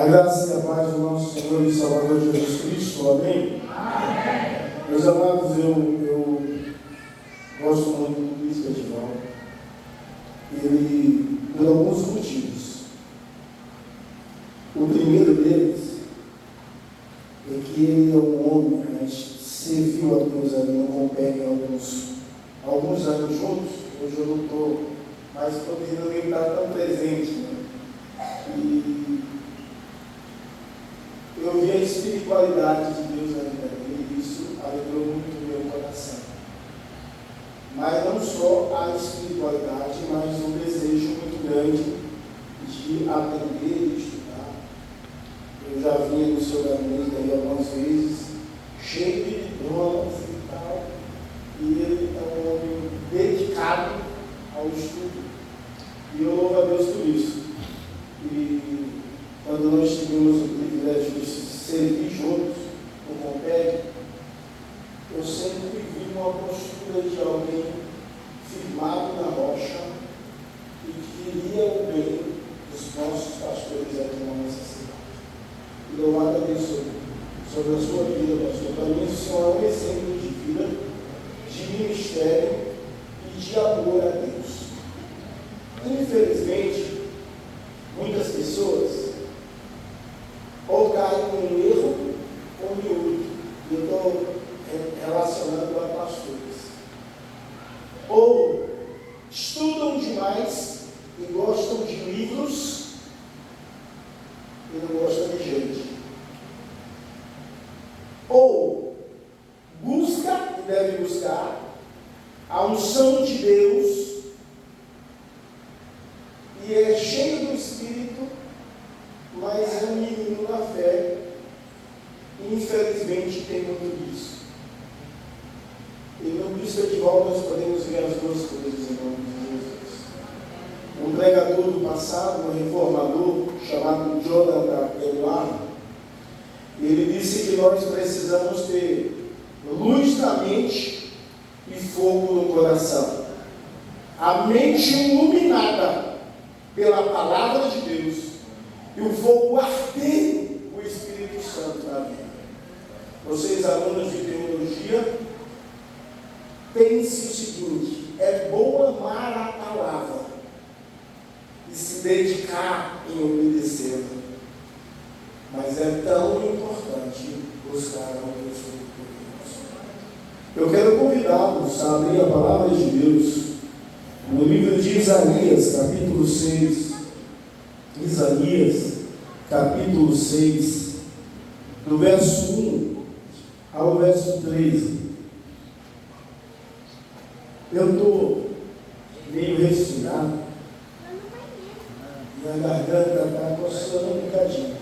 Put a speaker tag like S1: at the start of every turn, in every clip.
S1: A graça e a paz do nosso Senhor e Salvador Jesus Cristo, amém? Amém. Meus amados, eu gosto muito do Luiz Festival. Ele, por alguns motivos. O primeiro deles é que ele é um homem que a gente serviu a Deus ali no Compeg alguns anos juntos. Hoje eu não estou mais podendo nem estar tão presente, né? E eu vi a espiritualidade de Deus na vida dele, e isso alegrou muito o meu coração. Mas não só a espiritualidade, mas um desejo muito grande de aprender e estudar. Eu já vinha no seu gabinete aí algumas vezes, cheio de diplomas e tal, e ele é um homem dedicado ao estudo. E eu louvo a Deus por isso. E quando nós tivemos o privilégio de servir juntos no Compeg, eu sempre vi uma postura de alguém firmado na rocha e que queria o bem dos nossos pastores aqui na nossa cidade. E louvado a Deus sobre a sua vida, pastor. Para mim, o senhor é um exemplo de vida, de ministério e de amor a Deus. Infelizmente, muitas pessoas ou caem em um erro ou em outro. Eu estou relacionando a pastores. Ou estudam demais e gostam de livros e não gostam de gente. Ou busca, e deve buscar, a unção de Deus e é cheio do Espírito, mas é um menino na fé. Infelizmente tem muito disso. E no Bispo de Volta nós podemos ver as duas coisas em nome de Jesus. Um pregador do passado, um reformador chamado Jonathan Eduardo, ele disse que nós precisamos ter luz na mente e fogo no coração. A mente iluminada pela palavra de Deus e o fogo ardendo o Espírito Santo na vida. Vocês, alunos de teologia, pense o seguinte: é bom amar a palavra e se dedicar em obedecê-la, mas é tão importante buscar a Deus Todo-Poderoso. Eu quero convidá-los a abrir a palavra de Deus no livro de Isaías, capítulo 6. Isaías, capítulo 6, do verso 1 ao verso 13. Eu estou meio resfriado e a garganta está coçando um bocadinho.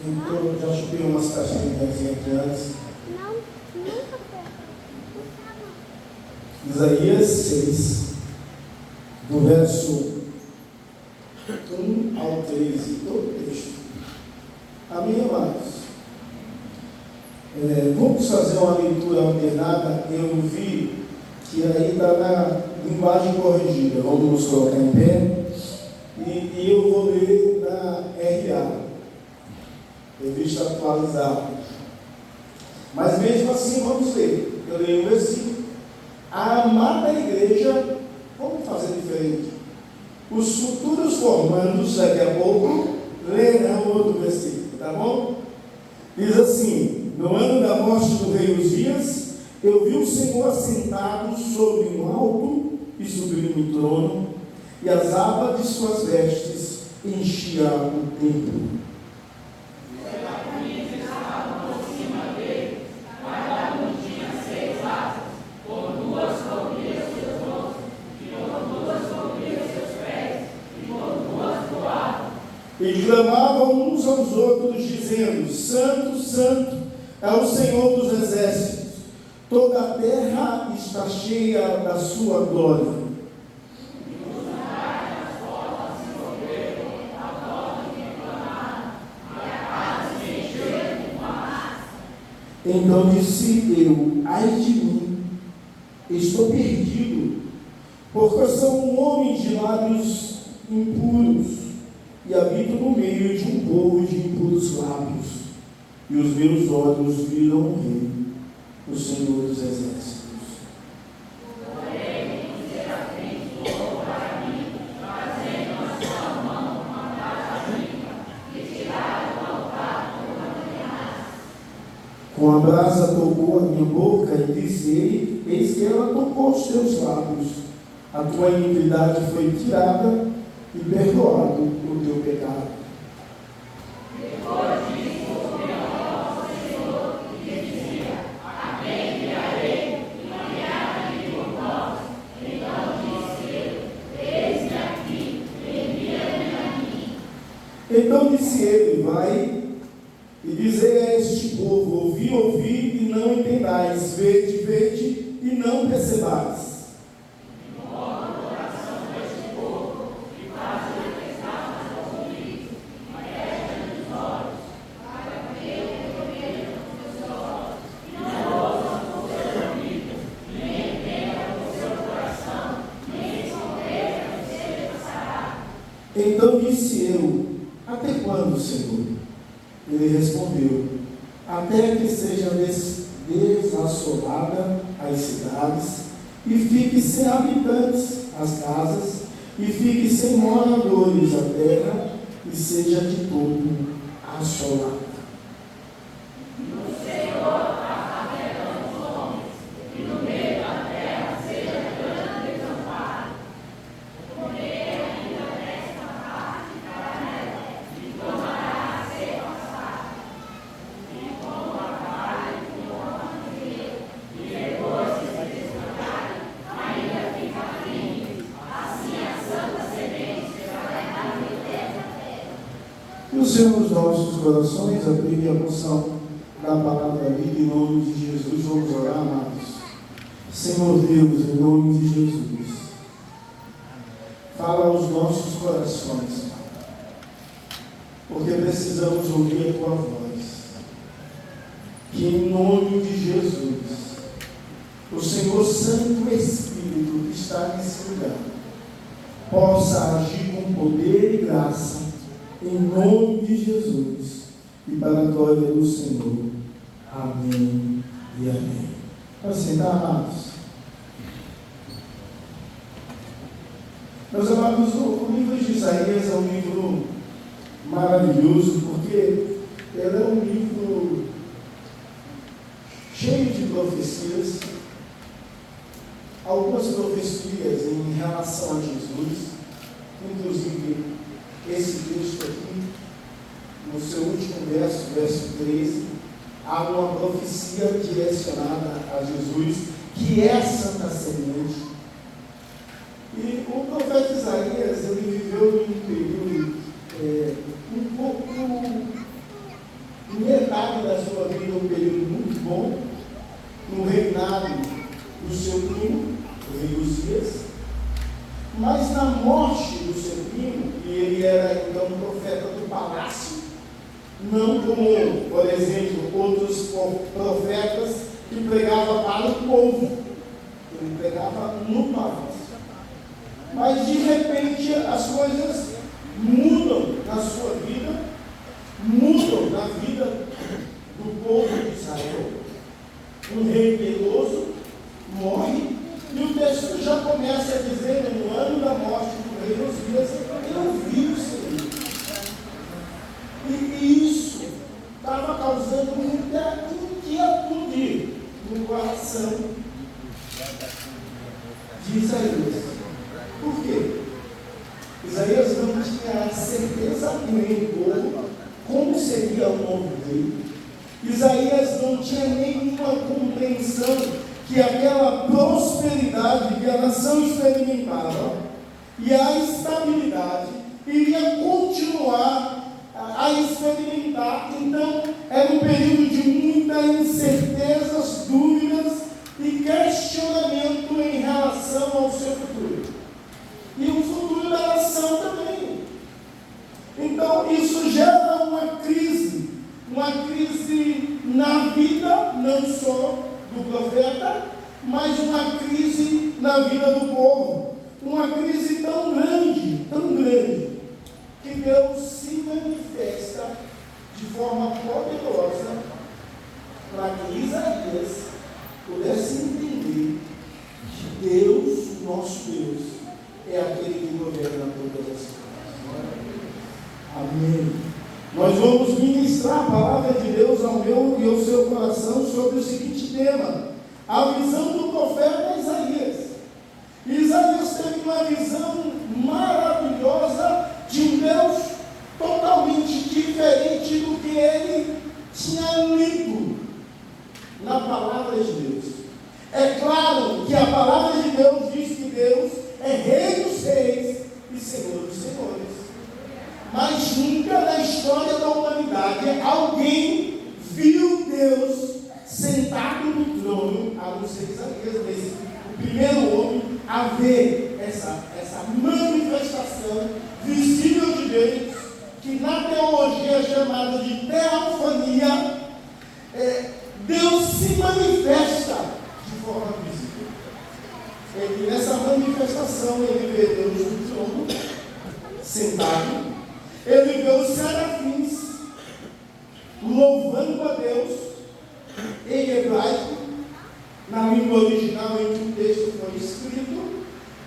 S1: Então, já chupei umas castanhas aqui antes. Isaías 6, do verso 1 ao 13, todo o texto. Amém, amados? Vamos fazer uma leitura alternada. Eu vi que aí está na linguagem corrigida. Vamos nos colocar em pé. E eu vou ler na RA, revista atualizada. Mas mesmo assim, vamos ler. Eu leio um versículo. A amada igreja, vamos fazer diferente. Os futuros formandos, daqui a pouco, lerão outro versículo, tá bom? Diz assim: no ano da morte do rei Uzias, eu vi o Senhor assentado sobre um alto e sublime trono, e as abas de suas vestes enchiam o templo. E clamavam uns aos outros, dizendo: Santo, Santo é o Senhor dos exércitos, toda a terra está cheia da sua glória. Então disse eu: ai de mim, estou perdido, porque eu sou um homem de lábios impuros, e habito no meio de um povo de impuros lábios, e os meus olhos viram o Rei, o Senhor dos Exércitos. Com a brasa tocou a minha boca, e disse ele, eis que ela tocou os teus lábios. A tua iniquidade foi tirada e perdoado o teu pecado. Depois disso, o Senhor e dizia, a quem enviarei? E enviava-lhe por nós. Então disse eu, eis-me aqui, envia-me a mim. Então disse ele, vai e dizei a este povo, ouvi, ouvi e não entendais, vede, vede e não percebais. Então disse eu, até quando, Senhor? Ele respondeu, até que seja desassolada as cidades, e fique sem habitantes as casas, e fique sem moradores a terra, e seja de todo assolada. Que o Senhor nos nossos corações aplique a porção da palavra da vida em nome de Jesus. Vamos orar, amados. Senhor Deus, em nome de Jesus, fala aos nossos corações, porque precisamos ouvir a tua voz. Que em nome de Jesus, o Senhor Santo Espírito que está nesse lugar possa agir com poder e graça, em nome de Jesus, e para a glória do Senhor. Amém e amém. Para sentar, amados. Meus amados, o livro de Isaías é um livro maravilhoso, porque ele é um livro cheio de profecias, algumas profecias em relação a Jesus, inclusive esse texto aqui, no seu último verso, verso 13, há uma profecia direcionada a Jesus, que é a Santa Semente. E o profeta Isaías, ele viveu em um período, um pouco, metade da sua vida, um período muito bom, no reinado do seu primo, o rei Uzias. Mas na morte do seu primo, e ele era então profeta do palácio, não como, por exemplo, outros profetas que pregavam para o povo, ele pregava no palácio. Mas de repente as coisas mudam na sua vida, mudam na vida do povo de Israel. Um rei piedoso morre. E o texto já começa dizendo, no ano da morte do rei Uzias, eu vi o Senhor. E isso estava causando muita inquietude no coração de Isaías. Por quê? Isaías não tinha certeza nem pouco como seria o novo rei. Isaías não tinha nenhuma compreensão que aquela prosperidade que a nação experimentava e a estabilidade iria continuar a experimentar. Então, era um período de muitas incertezas, dúvidas e questionamento em relação ao seu futuro. E o futuro da nação também. Então, isso gera uma crise na vida, não só do profeta, mas uma crise na vida do povo. Uma crise tão grande, que Deus forma poderosa para que Isaías pudesse entender que Deus, nosso Deus, é aquele que governa todas as coisas. Amém. Nós vamos ministrar a palavra de Deus ao meu e ao seu coração sobre o seguinte tema: a visão do profeta Isaías. Isaías teve uma visão maravilhosa de um Deus totalmente diferente do que ele tinha lido na palavra de Deus. É claro que a palavra de Deus diz que Deus é Rei dos reis e Senhor dos senhores. Mas nunca na história da humanidade alguém viu Deus sentado no trono, a não ser Isaías, mas o primeiro homem a ver essa manifestação visível de Deus, que na teologia é chamada de teofania. Deus se manifesta de forma visível. E nessa manifestação ele vê Deus no trono, sentado. Ele vê os serafins louvando a Deus em hebraico, na língua original em que o texto foi escrito.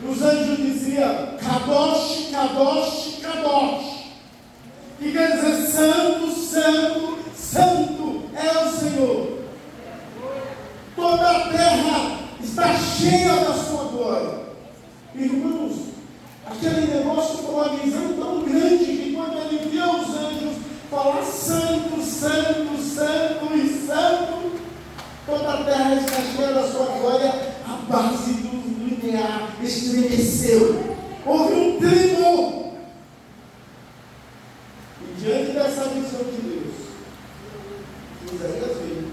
S1: Os anjos diziam Kadosh, Kadosh, Kadosh, que quer dizer santo, santo, santo é o Senhor. Toda a terra está cheia da sua glória. Irmãos, aquele negócio foi uma visão tão grande que quando ele viu os anjos falar santo, santo, santo e santo, toda a terra está cheia da sua glória, a base do linear estremeceu. Houve um tremor. E diante dessa visão de Deus, Isaías veio.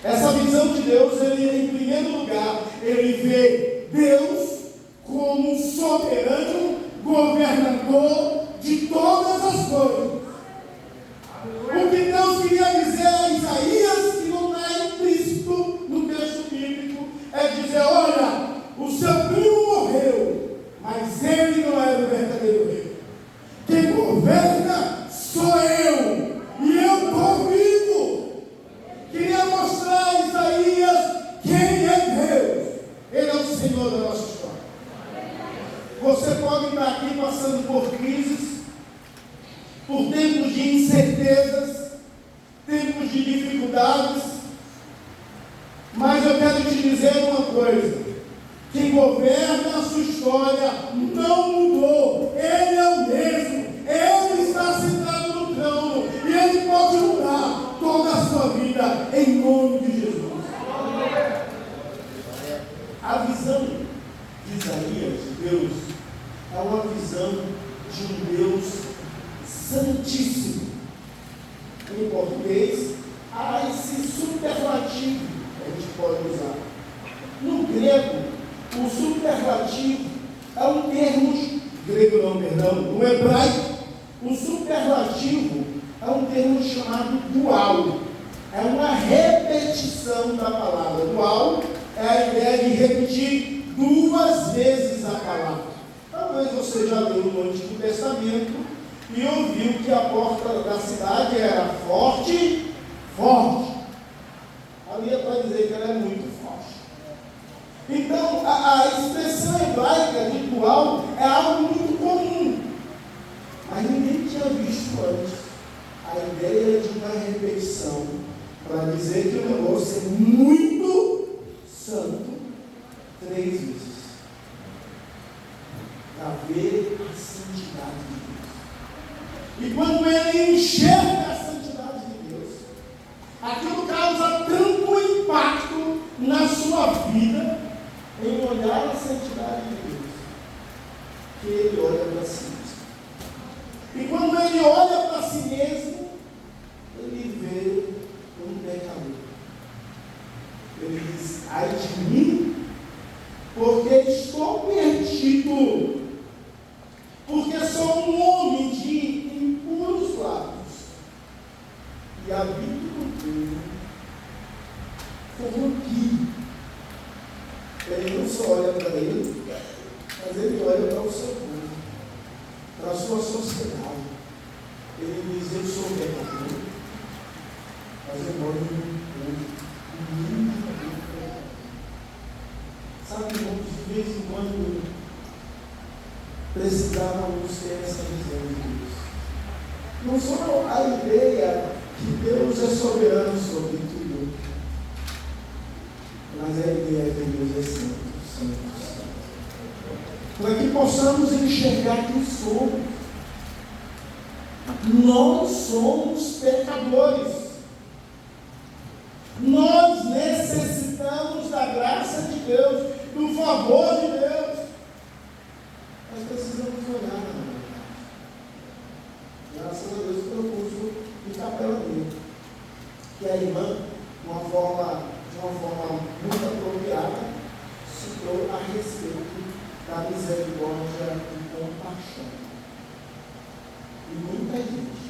S1: Essa visão de Deus, ele, em primeiro lugar, ele vê Deus como um soberano governador de todas as coisas. O que Deus queria dizer a Isaías, que não está implícito no texto bíblico, é dizer: olha, o seu primo morreu, mas ele não era o verdadeiro rei. Quem governa sou eu, e eu estou vivo. Queria mostrar a Isaías quem é Deus. Ele é o Senhor da nossa história. Você pode estar aqui passando por crises, por tempos de incertezas, tempos de dificuldades, mas eu quero te dizer uma coisa: quem governa a sua história não mudou, Ele é o mesmo, Ele está sentado no trono e Ele pode mudar toda a sua vida em nome de Jesus. A visão de Isaías, de Deus, é uma visão de um Deus santíssimo. Em português, há esse superlativo que a gente pode usar. No grego, o superlativo é um termo, no hebraico, o superlativo é um termo chamado dual. É uma repetição da palavra. Dual é a ideia de repetir duas vezes a palavra. Talvez você já leu no Antigo Testamento e ouviu que a porta da cidade era forte, forte. Ali é para dizer que ela é muito forte. Então, a expressão hebraica de dual é algo muito comum, mas ninguém tinha visto antes a ideia de uma repetição para dizer que o negócio é muito santo 3 vezes, para ver a santidade de Deus. E quando ele enxerga a santidade de Deus, aquilo causa tanto impacto na sua vida, em olhar a santidade de Deus, que ele olha para si mesmo. E quando ele olha para si mesmo, ele vê um pecador. Ele diz: ai de mim, porque estou perdido, porque sou um homem de impuros lábios e habito no povo corrompido. Ele não só olha para ele, mas ele olha para o seu povo, para a sua sociedade. Ele diz: eu sou pecador, tamanho sabe, irmãos, de vez em quando precisávamos ter essa visão de Deus. Não só a ideia que Deus é soberano sobre tudo, mas a ideia que Deus é santo, santo, santo. Para que possamos enxergar quem somos. Nós somos pecadores. Nós necessitamos da graça de Deus, do favor de Deus. Nós precisamos olhar na verdade. Graças a Deus pelo curso de capelania, que a irmã, de uma forma muito apropriada, citou a respeito da misericórdia e compaixão. E muita gente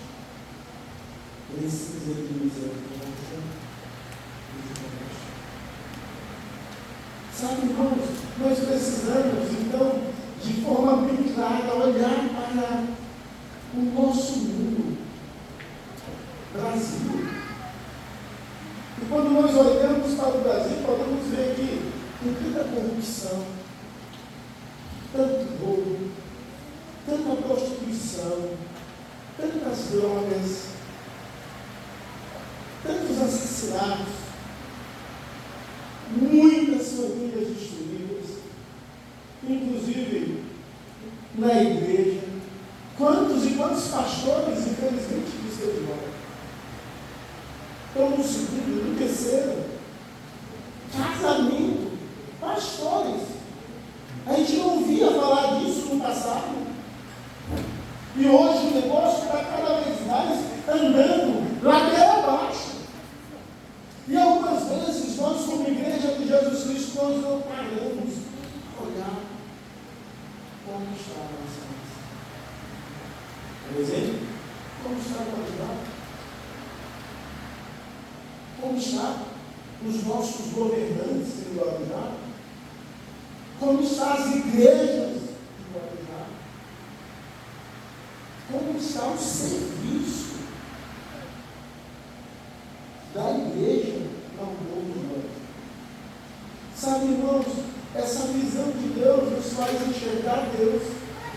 S1: precisa de misericórdia e de compaixão. Sabe, irmãos, nós precisamos, então, de forma bem clara, olhar para o nosso mundo, Brasil. E quando nós olhamos para o Brasil, podemos ver que tem tanta corrupção, tanto roubo, tanta prostituição, tantas drogas, tantos assassinatos, muitas famílias destruídas, inclusive na igreja. Quantos e quantos pastores, infelizmente, que estão de volta? Estão no segundo, no terceiro casamento, pastores. A gente não ouvia falar disso no passado. E hoje o negócio está cada vez mais andando ladeira abaixo. E algumas vezes nós, como igreja de Jesus Cristo, nós não paramos a olhar como está a nossa nação. Por exemplo, como está a qualidade? Como está os nossos governantes em Guarujá? Como estão as igrejas em Guarujá? Como está o serviço da igreja ao povo de Deus? Sabe, irmãos, essa visão de Deus nos faz enxergar Deus,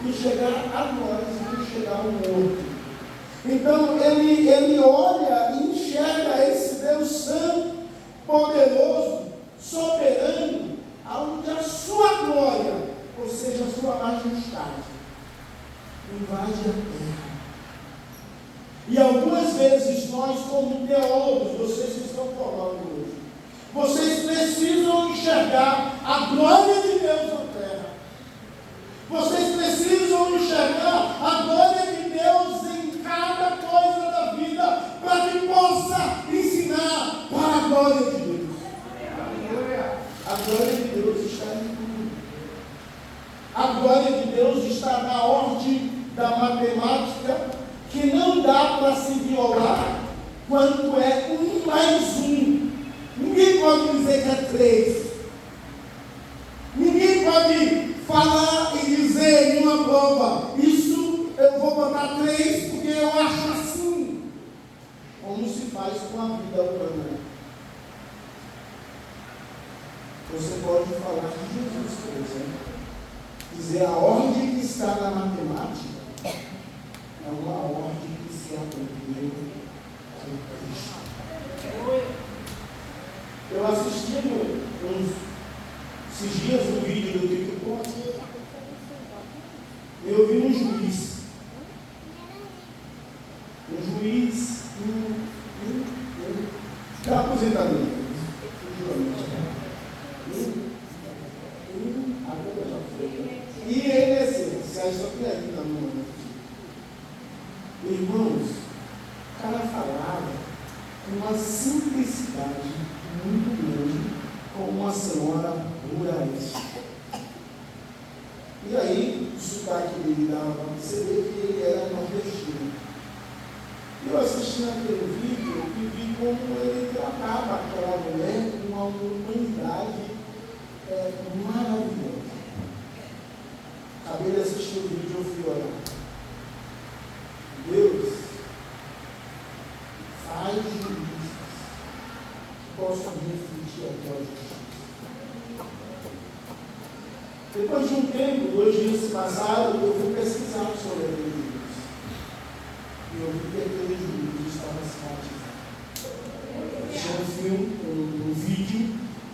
S1: enxergar a nós e enxergar o outro. Então, ele olha e enxerga esse Deus santo, poderoso, soberano, onde a sua glória, ou seja, a sua majestade, invade a terra. E algumas vezes nós, como teólogos, vocês que estão falando hoje, vocês precisam enxergar a glória de Deus na terra. Vocês precisam enxergar a glória de Deus em cada coisa da vida, para que possa ensinar para a glória de Deus. A glória de Deus está em tudo. A glória de Deus está na ordem da matemática, que não dá para se violar quanto é 1 mais 1. Ninguém pode dizer que é 3. Ninguém pode falar e dizer em uma prova, isso eu vou botar 3 porque eu acho assim. Como se faz com a vida humana. Você pode falar de Jesus, por exemplo. Dizer a ordem que está na matemática é uma ordem que se aprendeu com Cristo. Eu assisti esses dias um vídeo do TikTok. Eu vi um juiz. Da aposentadoria. E ele assim, se a história aqui na mão. Irmãos, o cara falava com uma simplicidade muito grande, como uma senhora ruralista. E aí, o sotaque dele dava para perceber que ele era nordestino. Eu assisti aquele vídeo e vi como ele tratava aquela mulher com uma humanidade maravilhosa. Acabei de assistir o vídeo e eu fui orar. Deus faz juízes Depois de um tempo, 2 dias se passaram, eu fui pesquisar sobre aquele juiz. E eu vi que aquele juiz estava se batizando. Tinha um vídeo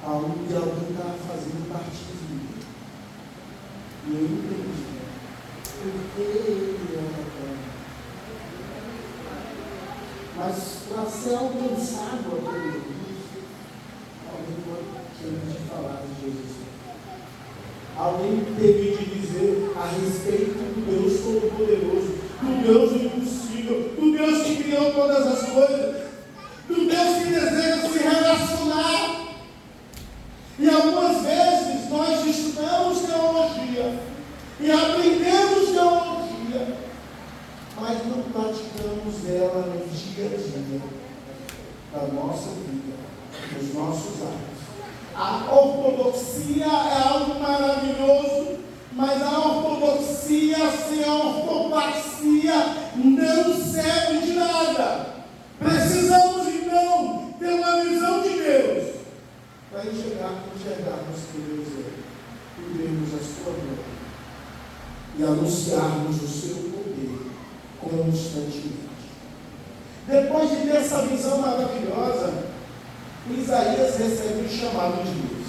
S1: onde alguém estava fazendo batismo. E eu entendi. Porque ele era bom. Mas para ser alcançado aquele juiz, alguém teve de falar de Jesus. Alguém teve de dizer a respeito do Deus Todo-Poderoso, do Deus impossível, do Deus que criou todas as coisas, do Deus que deseja se relacionar. E algumas vezes nós estudamos teologia e aprendemos teologia, mas não praticamos ela no dia a dia da nossa vida, dos nossos atos. A ortodoxia é algo maravilhoso, mas a ortodoxia sem a ortopraxia não serve de nada. Precisamos então ter uma visão de Deus para enxergarmos que Deus é, e vermos a sua glória e anunciarmos o seu poder constantemente. Depois de ter essa visão maravilhosa, Isaías recebe o chamado de Deus.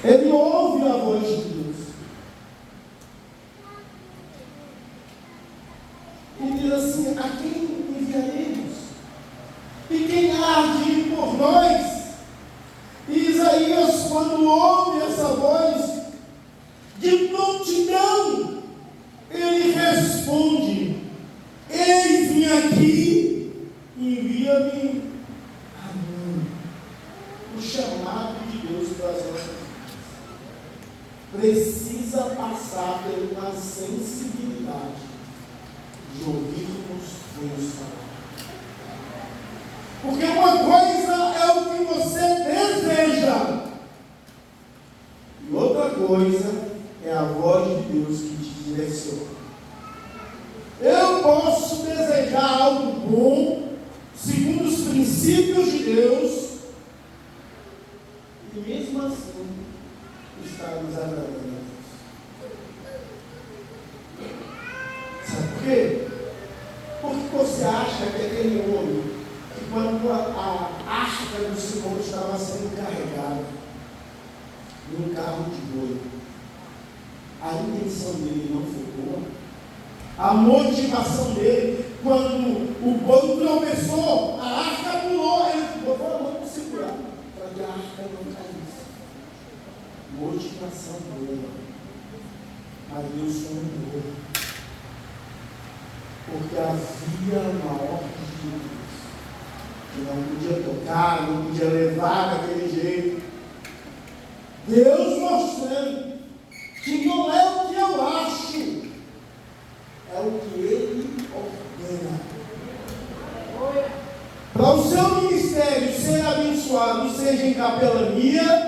S1: Ele ouve a voz de Deus. E diz assim: a quem enviaremos? E quem há de ir por nós? E Isaías, quando ouve essa voz de prontidão, ele responde: eis-me aqui, envia-me a mim. O chamado de Deus para as nossas vidas precisa passar por uma sensibilidade de ouvirmos Deus falar. Porque uma coisa é o que você deseja, e outra coisa é a voz de Deus que te direciona. Eu posso desejar algo bom, segundo os princípios de Deus, e mesmo assim está desagradando a Deus. Sabe por quê? Porque você acha que aquele homem, que quando a arca do Senhor estava sendo carregada num carro de boi, a intenção dele não foi boa? A motivação dele, quando o boi tropeçou, a arca pulou, ele botou a mão para segurar, para que a arca não caísse. Motivação boa, mas Deus sonhou, porque havia uma ordem de Deus, que não podia tocar, não podia levar daquele jeito. Deus mostrando que não é o que eu acho, é o que Ele ordena. Para o seu ministério ser abençoado, seja em capelania,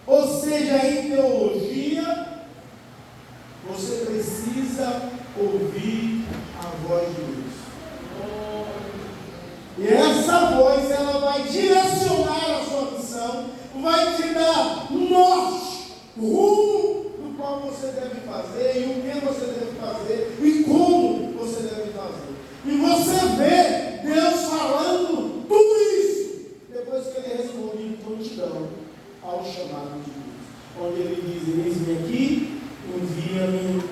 S1: ou seja em teologia, você precisa ouvir a voz de Deus. E essa voz, ela vai direcionar a sua missão, vai te dar norte, rumo do qual você deve fazer, e o que você deve fazer, e como você deve fazer. E você vê Deus falando tudo isso, depois que ele responde em prontidão ao chamado de Deus, onde ele diz: eis-me aqui, envia-me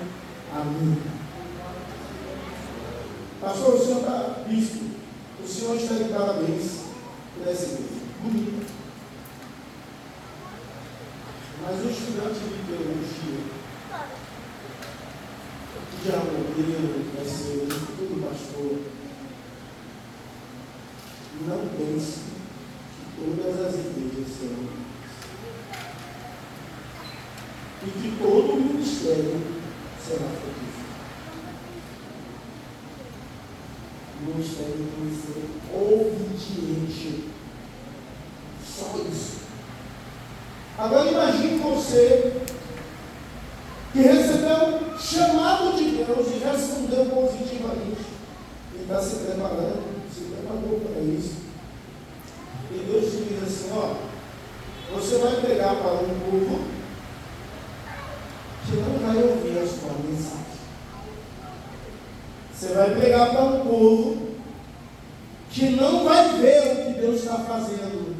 S1: a mim. Pastor, o senhor está visto, o senhor está de parabéns por essa igreja, bonita. Mas o estudante de teologia, que já morreu, vai ser tudo pastor, não pense que todas as igrejas serão iguais, e que todo o ministério será frutífero. O ministério tem que ser obediente. Só isso. Agora imagine você que recebeu chamado de Deus e respondeu positivamente. E está se preparando, se preparou para isso. E Deus te diz assim: ó, você vai pegar para um povo Você vai pregar para um povo que não vai ver o que Deus está fazendo.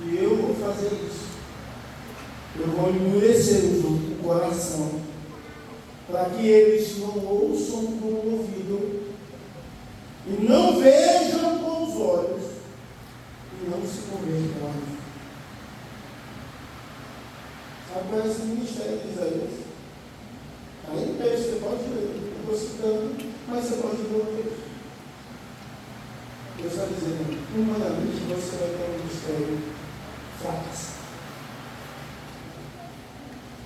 S1: E eu vou fazer isso. Eu vou endurecer o coração, para que eles não ouçam com o ouvido, e não vejam com os olhos, e não se convertam. Sabe qual é esse ministério de Isaías? Aí no texto você pode ler, eu estou citando, mas você pode ler o texto. Deus está dizendo, humanamente você vai ter um ministério fracassado.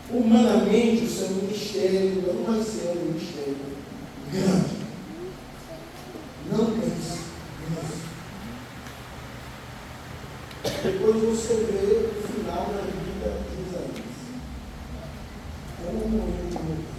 S1: Humanamente o seu ministério não vai ser um ministério grande. Não pense nisso. Depois você vê o final da vida de Isaías. Como ele morreu.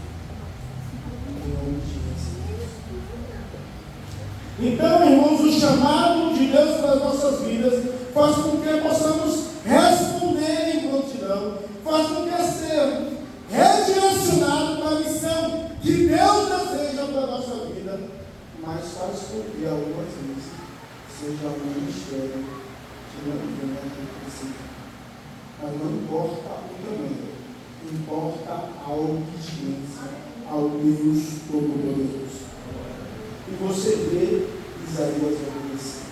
S1: Então, irmãos, o chamado de Deus para as nossas vidas faz com que possamos responder em prontidão, faz com que sejamos redirecionados para a missão que Deus deseja para a nossa vida, mas faz com que algumas vezes seja um ministério que não venha a princípio. Mas não importa o tamanho, importa a obediência ao Deus Todo-Poderoso. E você vê Isaías obedecer.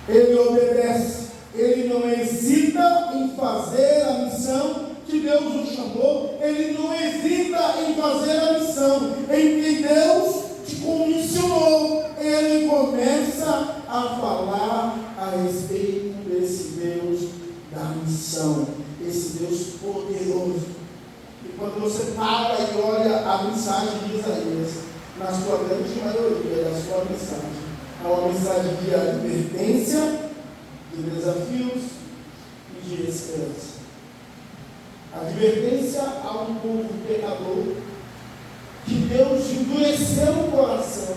S1: Ele obedece, ele não hesita em fazer a missão que Deus o chamou, ele não hesita em fazer a missão em que Deus te comissionou. Ele começa a falar a respeito desse Deus da missão, esse Deus poderoso. E quando você para e olha a mensagem de Isaías, na sua grande maioria da sua mensagem, é uma mensagem de advertência, de desafios e de esperança. Advertência a um povo pecador, que Deus endureceu o coração,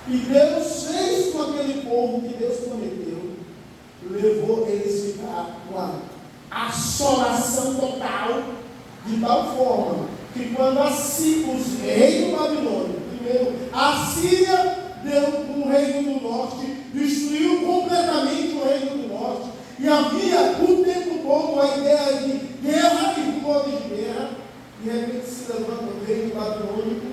S1: e Deus fez com aquele povo que Deus prometeu, levou eles a ficar uma assolação total, de tal forma que quando os reis do Babilônia, primeiro, a Síria deu com o reino do norte, destruiu completamente o reino do norte, e havia o tempo todo a ideia de guerra e rumores de guerra, e de repente se levanta o reino babilônico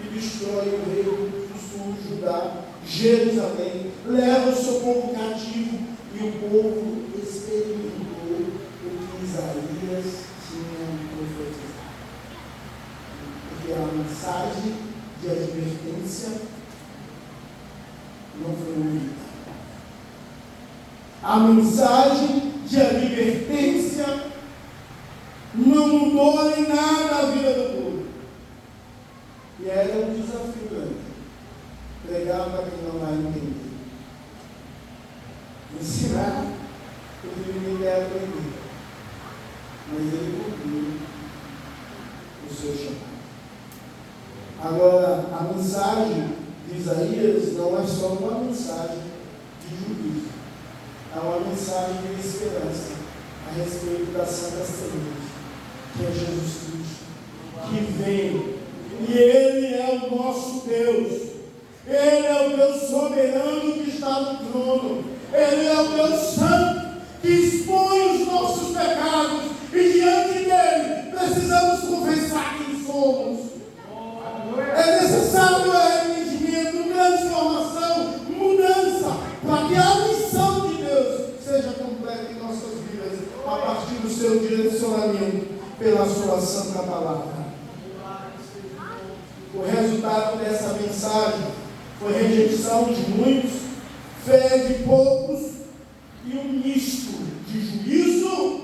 S1: e destrói o reino do sul, Judá, Jerusalém, leva o seu povo cativo, e o povo experimentou o que Isaías tinha profetizado. Porque a mensagem de advertência não foi ouvida. A mensagem de advertência não mudou em nada a vida do povo. E era um desafio grande. Pregar para quem não vai entender. Ensinar o que ninguém quer aprender. Mas ele cumpriu o seu chamado. Agora, a mensagem de Isaías não é só uma mensagem de juízo, é uma mensagem de esperança a respeito da Santa Semente, que é Jesus Cristo, que vem, e Ele é o nosso Deus, Ele é o Deus soberano que está no trono, Ele é o Deus santo que expõe os nossos pecados, e diante dele precisamos confessar quem somos. É necessário arrependimento, transformação, mudança, para que a missão de Deus seja completa em nossas vidas, a partir do seu direcionamento pela sua santa palavra. O resultado dessa mensagem foi rejeição de muitos, fé de poucos e um misto de juízo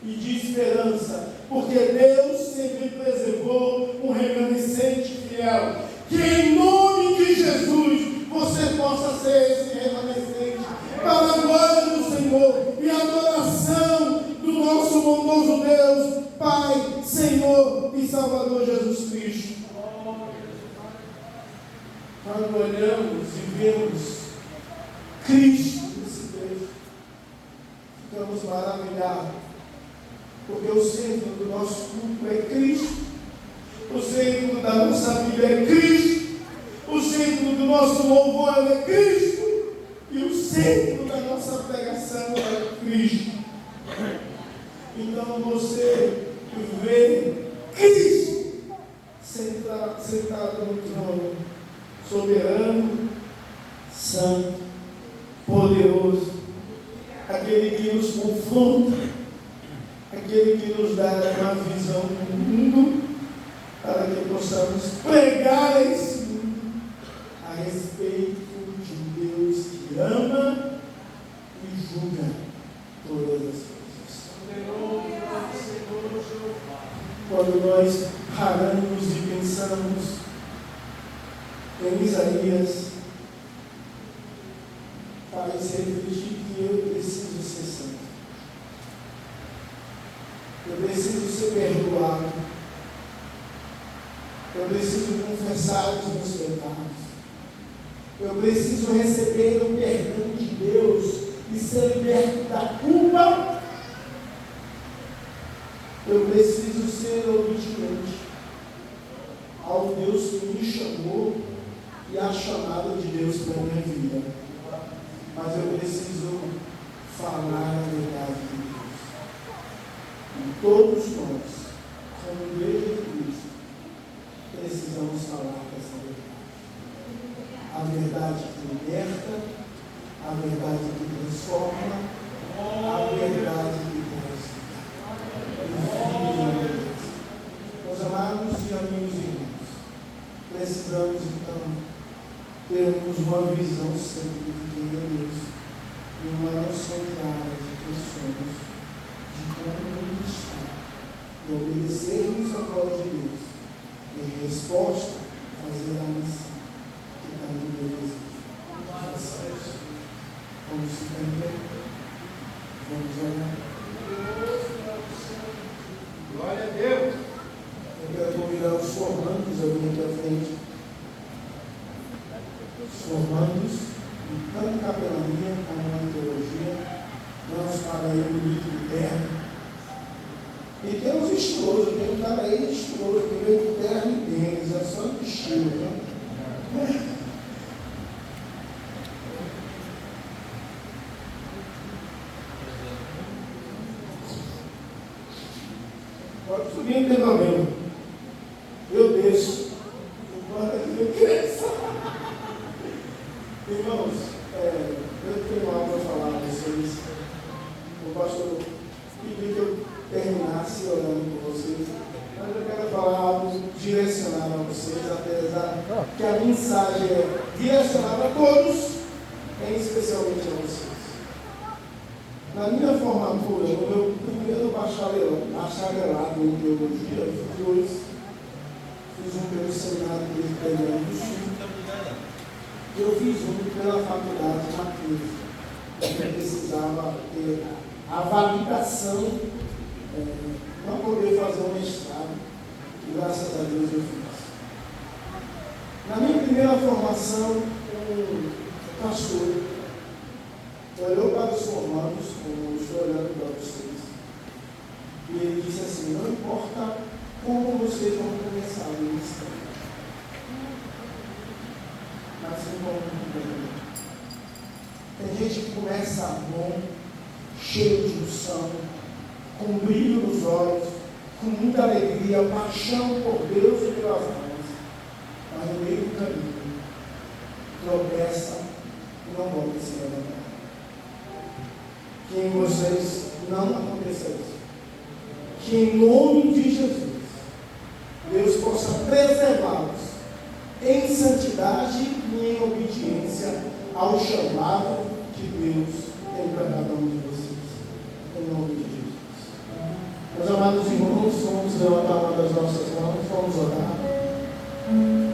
S1: e de esperança, porque Deus sempre preservou um remanescente fiel. Que em nome de Jesus você possa ser esse remanescente, para a glória do Senhor e a adoração do nosso bondoso Deus, Pai, Senhor e Salvador Jesus Cristo. Quando olhamos e vemos Cristo nesse texto, ficamos maravilhados, porque o centro do nosso culto é Cristo, O centro da nossa vida é Cristo. O centro do nosso louvor é Cristo. E o centro da nossa pregação é Cristo. Então você vê Cristo sentado no trono, soberano, santo, poderoso, aquele que nos confronta, aquele que nos dá uma visão do mundo, para que possamos pregar a esse mundo a respeito de Deus que ama e julga todas as coisas. Quando nós paramos e pensamos em Isaías, faz refletir que eu preciso ser santo. Eu preciso ser perdoado. Eu preciso confessar os meus pecados. Eu preciso receber o perdão de Deus e ser liberto da culpa. Eu preciso ser obediente ao Deus que me chamou e à chamada de Deus para a minha vida. Mas eu preciso falar a verdade de Deus. E todos nós, como igreja de Cristo, precisamos falar dessa verdade. A verdade que liberta, a verdade que transforma, a verdade que traz. Meus amados e amigos e irmãos, precisamos então termos uma visão sempre de quem é Deus e uma noção clara de quem somos, de como está, e obedecermos a voz de Deus, em resposta, fazer a missão que está no meu desejo. Vamos ficar em pé, vamos orar.
S2: Glória a Deus.
S1: Eu quero convidar os formandos a vir aqui à frente. Os formandos, tanto capelania como na teologia, vamos para aí o livro de terra. E tem uns estilosos, tem um cara aí estiloso, que veio de terra e tênis, é só de estilo, né? Pode subir, não tem problema. Eu desço. Enquanto eu cresço. Irmãos, eu tenho algo para falar a vocês. O pastor pediu que eu terminasse orando com vocês. Mas eu quero falar algo direcionado a vocês, apesar que a mensagem é direcionada a todos, especialmente a vocês. Na minha formatura, no meu primeiro bacharelado em teologia, eu fiz um pelo seminário presbiteriano do Sul. Eu fiz um pela faculdade de Matheus, porque precisava ter a validação para poder fazer um mestrado, e graças a Deus eu fiz. Na minha primeira formação, um pastor olhou para os formandos, como eu estou olhando para vocês, e ele disse assim: não importa como vocês vão começar o ministério, mas sim como terminar. Tem gente que começa bom, cheio de unção, com brilho nos olhos, com muita alegria, paixão por Deus e pelas mãos, mas no meio do caminho tropeça e não volta a se levantar. Que em vocês não aconteça isso. Que em nome de Jesus, Deus possa preservá-los em santidade e em obediência ao chamado que Deus tem para cada um de vocês. Em nome de Jesus. Meus amados irmãos, vamos levantar uma das nossas mãos, vamos orar,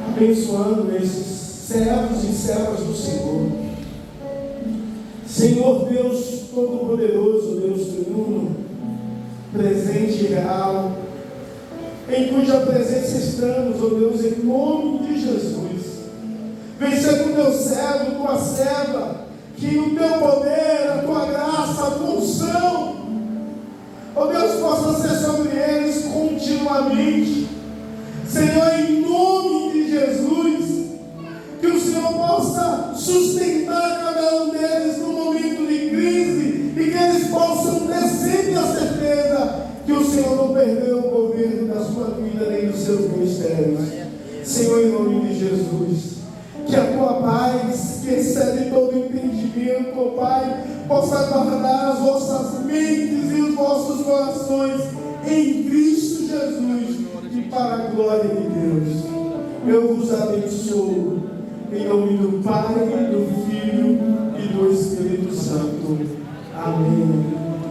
S1: abençoando esses servos e servas do Senhor. Senhor Deus Todo-Poderoso, Deus triuno, presente e real, em cuja presença estamos, ó Deus, em nome de Jesus. Vem ser com teu servo, tua serva, que o teu poder, a tua graça, a tua unção, ó Deus, possa ser sobre eles continuamente. Senhor, em nome de Jesus, que o Senhor possa sustentar cada um deles no momento de crise e que eles possam ter sempre a certeza que o Senhor não perdeu o governo da sua vida nem dos seus ministérios. Senhor, em nome de Jesus, que a tua paz, que excede todo entendimento, ó Pai, possa guardar as vossas mentes e os vossos corações em Cristo Jesus e para a glória de Deus. Eu vos abençoo em nome do Pai, do Filho e do Espírito Santo. Amém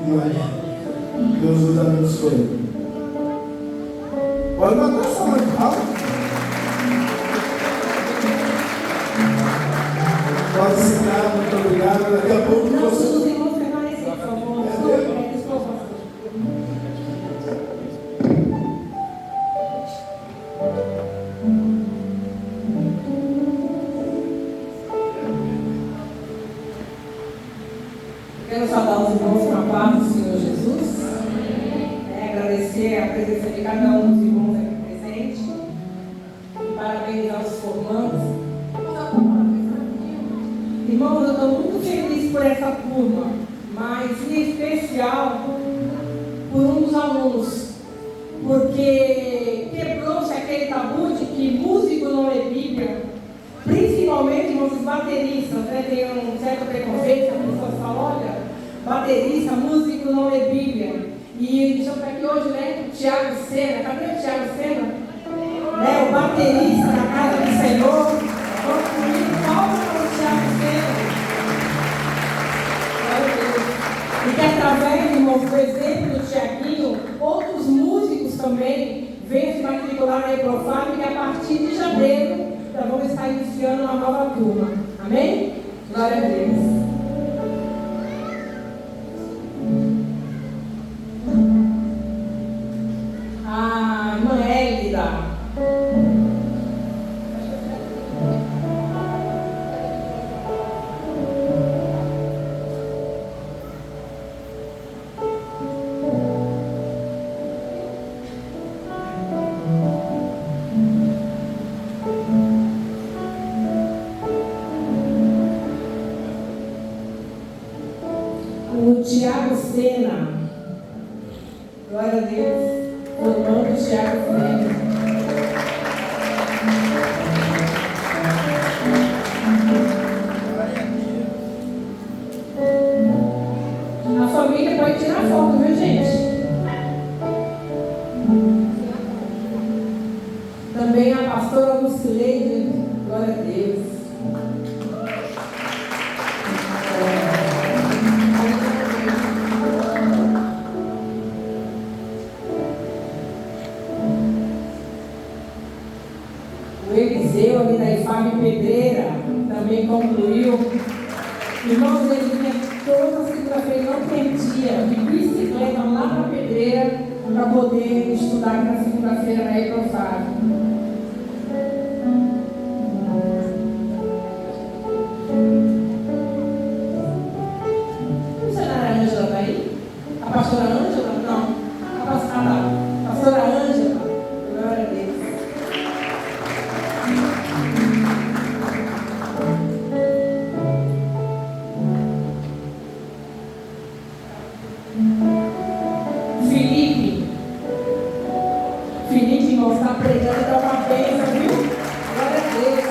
S1: e amém. Deus vos abençoe. Pode botar essa mão de palma. Pode sentar, muito obrigado. Daqui a pouco você...
S3: Quero saudar os irmãos com a paz do Senhor Jesus. Agradecer a presença de cada um dos irmãos aqui presentes. E parabenizar os formandos. Irmãos, eu estou muito feliz por essa turma, mas em especial por um dos alunos, porque quebrou-se aquele tabu de que músico não lê Bíblia, principalmente, irmãos, os bateristas, né? Tem um certo preconceito, as pessoas falam, olha, baterista, músico não lê Bíblia. E estamos aqui hoje, né, o Tiago Sena, cadê o Tiago Sena? Né, o baterista da casa do Senhor. Vamos comigo, palmas para o Tiago Sena. E que através, irmãos, do exemplo do Tiaguinho, outros músicos também venham se matricular na Eprofab, que a partir de janeiro já vamos estar iniciando uma nova turma. Amém? Glória a Deus. A irmã Hélida. O Tiago Sena. Glória a Deus. Formando o Tiago Sena. A família pode tirar foto, viu, gente? Também a pastora Lucileide. Glória a Deus. Eliseu, ali da IFAB Pedreira, também concluiu. Irmãos, ele vinha toda segunda-feira, não perdia, de bicicleta lá para a Pedreira, para poder estudar na segunda-feira na Eprofab. A missionária Ângela está aí? A pastora Ângela? Não. A pastora Ângela. Glória a Deus. Felipe, irmão, está pregando, dá uma bênção, viu? Glória a Deus.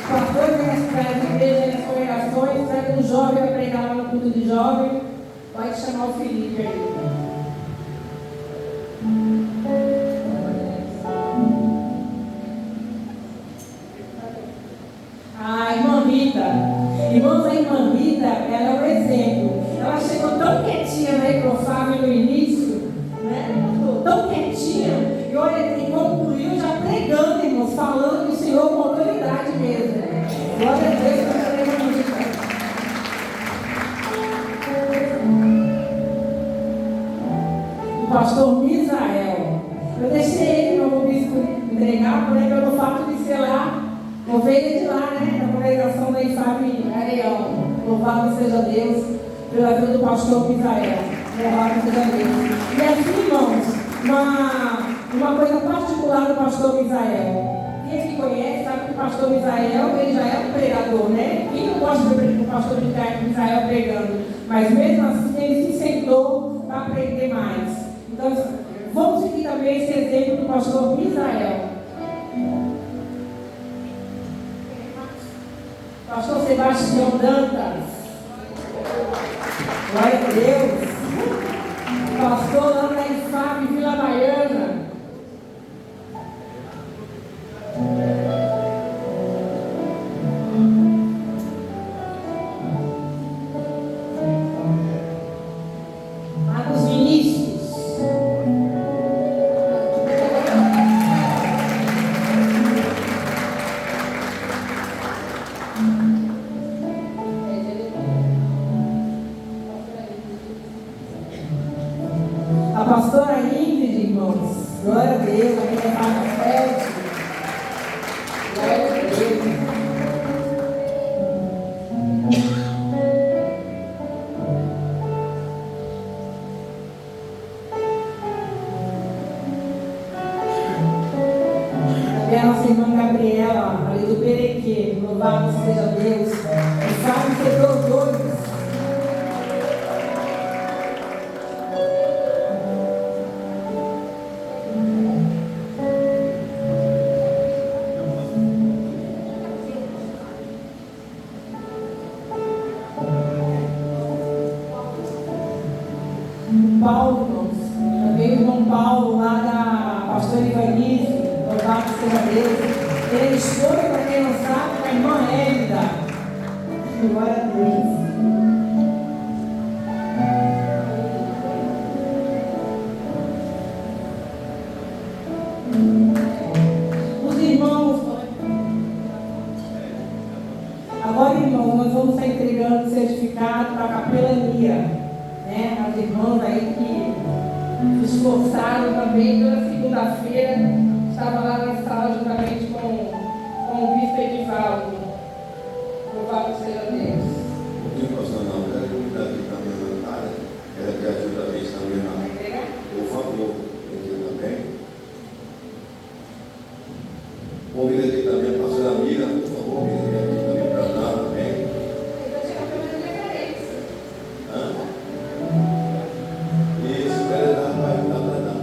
S3: Pastor das igrejas, das congregações, pega um jovem a pregar lá no culto de jovem, pode chamar o Felipe aí. A irmã Rita. Irmãos, a irmã Rita, ela é um exemplo. Ela chegou tão quietinha na Eprofab no início, né? Tão quietinha. E olha, e concluiu já pregando, irmãos, falando do Senhor com autoridade mesmo. Glória a Deus pela irmã Rita. O pastor Misael. Eu deixei ele para o bispo entregar, porém, pelo fato de ser lá, ovelha de lá, né? Da congregação da IFAB Areião. Louvado seja Deus pela vida do pastor Misael. Louvado seja Deus. E assim, irmãos, uma coisa particular do pastor Misael. Quem que conhece sabe que o pastor Misael, ele já é um pregador, né? Quem não gosta de ver o pastor Misael pregando? Mas mesmo assim ele se sentou para aprender mais. Então, vamos seguir também esse exemplo do pastor Misael. Pastor Sebastião Dantas. Glória a Deus. Pastor lá na IFAB, Vila Baiana. Marcos Vinícius. A pastora Ingrid, irmãos. Glória a Deus, aqui é Rafael. Glória a Deus. Também a nossa irmã Gabriela, ali do Perequê. Louvado seja Deus. E sabe que eu dois. Paulo, irmãos, também o irmão Paulo, lá da pastora Ivanise, louvado seja Deus. Ele é esposo, para quem não sabe, da irmã Hélida. Glória a Deus. Os irmãos, agora, irmãos, nós vamos estar entregando o certificado para a capelania. As irmãs aí que se esforçaram também, toda segunda-feira estava lá na sala juntamente com o bispo Edivaldo. Louvado seja Deus.
S4: Porque nós não queremos cuidar aqui também na área, ela que ajuda a gente também na. Por favor, aqui também. Convida aqui também a pastora amiga, por favor, convida aqui também para dar também. Isso, vai dar para dar.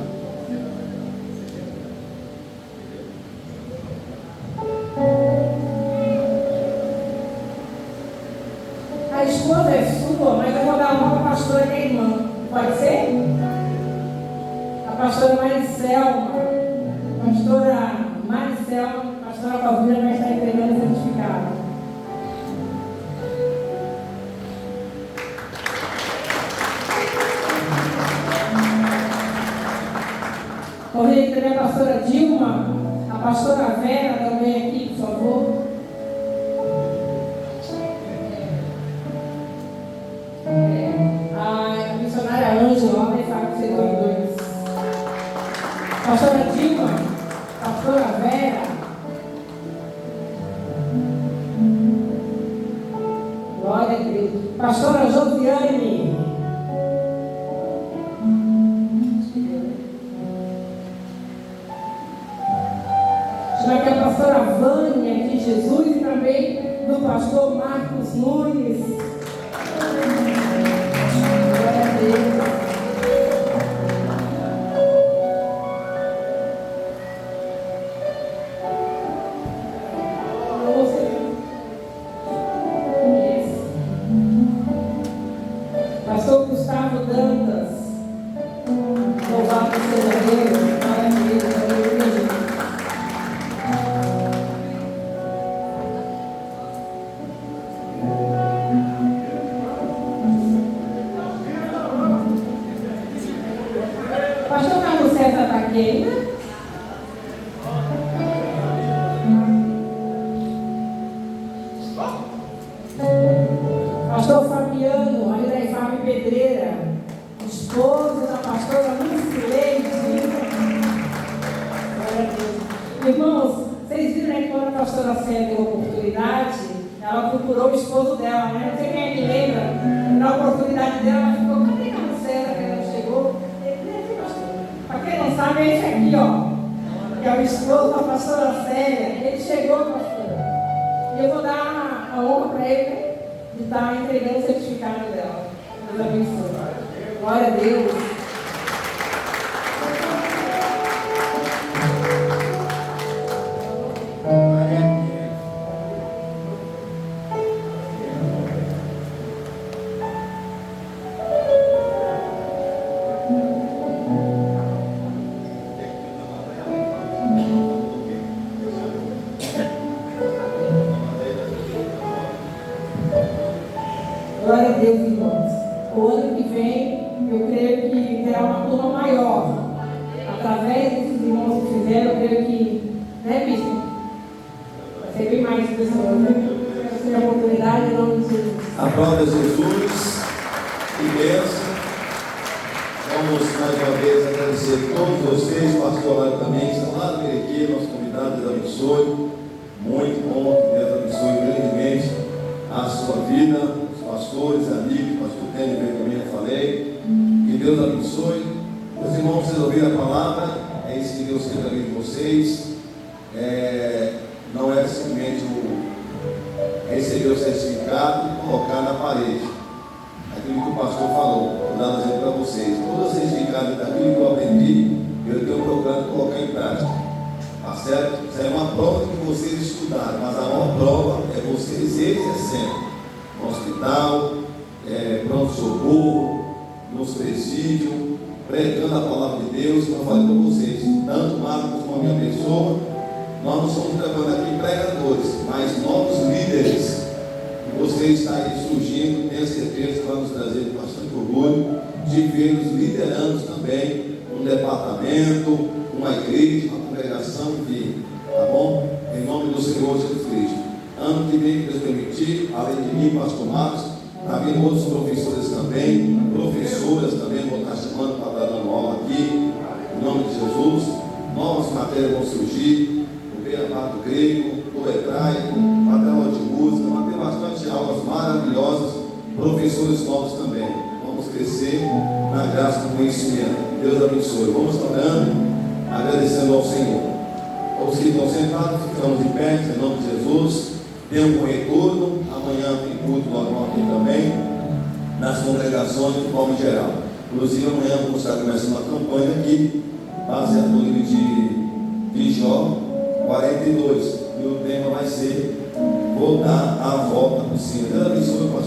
S3: A esposa é sua, mas eu vou dar uma para a pastora que é irmã. Pode ser? A pastora Maricelma. Pastora Maricelma, pastora Calvina vai estar entregando o certificado. Convido também a pastora Dilma, a pastora Vera também aqui, por favor. A missionária Ângela, lá sabe que vocês dois. Pastora Dilma, pastora Vera. Glória a Deus. Pastora Josiane. Já que a pastora Vânia de Jesus e também do pastor Marcos Nunes. Glória a Deus. Pastor Gustavo Dantas. Louvado seja Deus. Glória a Deus. Aleluia. Pastor Carlos César está aqui ainda? Pastor Fabiano, ali da IFAB Pedreira, esposo da pastora Lucilene. Glória a Deus. Irmãos, vocês viram aí que quando a pastora Célia deu a oportunidade, ela procurou o esposo dela, né? Não sei quem é que lembra, na oportunidade dela, ela ficou, cadê a Célia que ela chegou? Para quem não sabe, é esse aqui, ó. que é o esposo da pastora Célia. Ele chegou, pastora. E eu vou dar a honra para ele, né, de estar entregando o certificado dela. Deus abençoe. Glória a Deus. Glória a Deus, irmãos. O ano que vem, eu creio que terá uma turma maior. Através desses irmãos que fizeram, eu creio que, né, bispo? Vai ser bem mais pessoas, né? Quero ter a oportunidade em nome de Jesus.
S4: Aplauda Jesus. Que bênção. Vamos mais uma vez agradecer a todos vocês, pastor Lário também, estão lá no Merequê, nosso convidado, Deus abençoe. Muito bom, que Deus abençoe grandemente a sua vida, os pastores, amigos, pastor Tênis veio também, eu falei. Que Deus abençoe. Meus irmãos, vocês ouviram a palavra, é isso que Deus quer da vida de vocês. Não é simplesmente receber o certificado e colocar na parede. Aquilo que o pastor falou, vou dar um exemplo para vocês. Todo o certificado daquilo que eu aprendi, eu tenho procurado colocar em prática. Tá certo? Isso é uma prova que vocês estudaram, mas a maior prova é vocês exercendo. No hospital, pronto-socorro, nos presídios, pregando a palavra de Deus, como eu falei para vocês. Tanto Marcos como a minha pessoa, nós não somos trabalhando aqui pregadores, mas novos líderes. E você está aí surgindo, tenho certeza que vai nos trazer bastante orgulho de vê-los liderando também um departamento, uma igreja, uma congregação, enfim, tá bom? Em nome do Senhor Jesus Cristo. Ano que vem, Deus permitir, além de mim, pastor Marcos, está vindo outros professores também, professoras também, vou estar chamando para estar dando aula aqui, em nome de Jesus. Novas matérias vão surgir, o beabá do grego, do hebraico, vai ter aula de música, vai ter bastante aulas maravilhosas, professores novos também. Vamos crescer na graça do conhecimento. Deus abençoe. Vamos orando, agradecendo ao Senhor. Os que estão sentados, ficamos de pé, em nome de Jesus. Tenham um bom retorno. Amanhã tem culto logo aqui também, nas congregações de forma geral. Inclusive, amanhã vamos estar começando uma campanha aqui, baseado no livro de Jó 42. E o tema vai ser: vou dar a volta por cima. Deus abençoe, pastor.